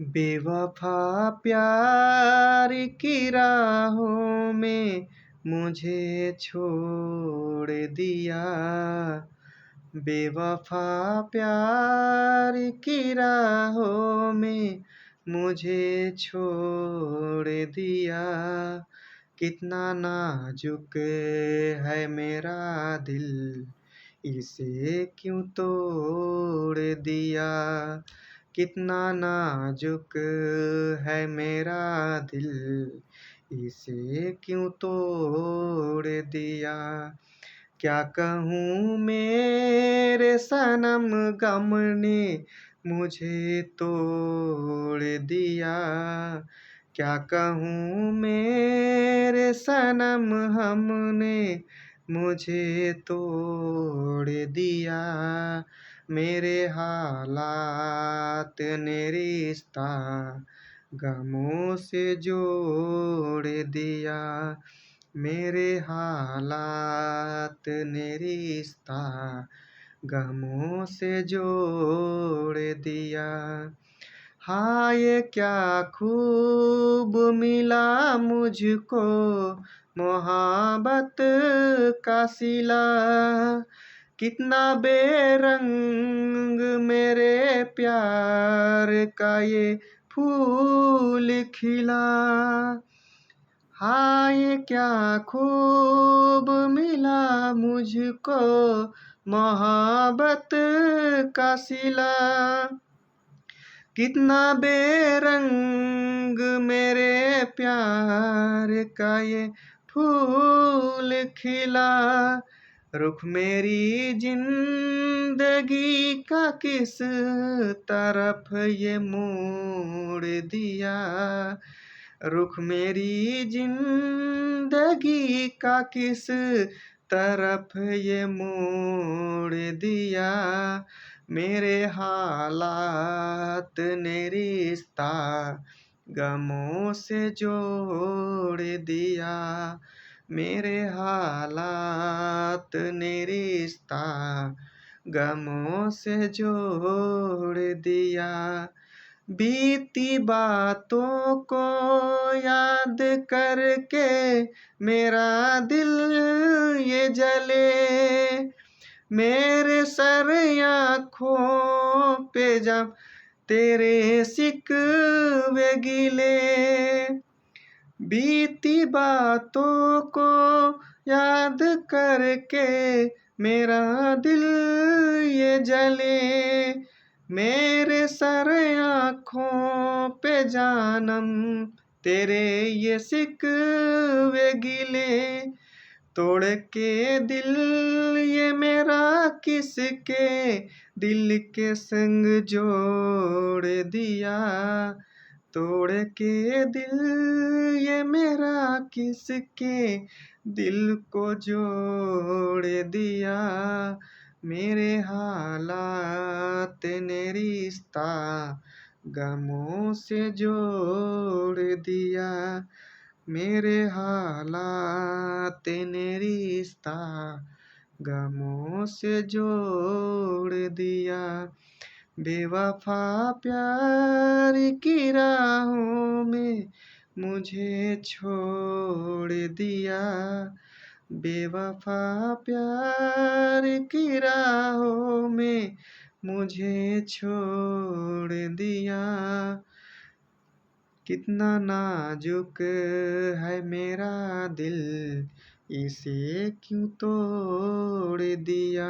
बेवफा प्यार की राहों में मुझे छोड़ दिया। बेवफा प्यार की राहों में मुझे छोड़ दिया। कितना नाजुक है मेरा दिल, इसे क्यों तोड़ दिया। कितना नाजुक है मेरा दिल, इसे क्यों तोड़ दिया। क्या कहूँ मेरे सनम, गम ने मुझे तोड़ दिया। क्या कहूँ मेरे सनम, हमने मुझे तोड़ दिया। मेरे हालात ने रिश्ता गमों से जोड़ दिया। मेरे हालात ने रिश्ता गमों से जोड़ दिया। हाँ, ये क्या खूब मिला मुझको मोहब्बत का सिला। कितना बेरंग मेरे प्यार का ये फूल खिला। हाँ, ये क्या खूब मिला मुझको मोहब्बत का सिला। कितना बेरंग मेरे प्यार का ये फूल खिला। रुख मेरी जिंदगी का किस तरफ ये मोड़ दिया। रुख मेरी जिंदगी का किस तरफ ये मोड़ दिया। मेरे हालात ने रिश्ता गमों से जोड़ दिया। मेरे हालात ने रिश्ता गमों से जोड़ दिया। बीती बातों को याद करके मेरा दिल ये जले। मेरे सर आँखों पे जब तेरे सिकवे गिले। बीती बातों को याद करके मेरा दिल ये जले। मेरे सर आँखों पे जानम तेरे ये सिकवे गिले। तोड़ के दिल ये मेरा किसके दिल के संग जोड़ दिया। तोड़ के दिल ये मेरा किसके दिल को जोड़ दिया। मेरे हालात ने रिश्ता गमों से जोड़ दिया। मेरे हालात ने रिश्ता गमों से जोड़ दिया। बेवफा प्यार की राहों में मुझे छोड़ दिया। बेवफा प्यार की राहों में मुझे छोड़ दिया। कितना नाजुक है मेरा दिल, इसे क्यों तोड़ दिया।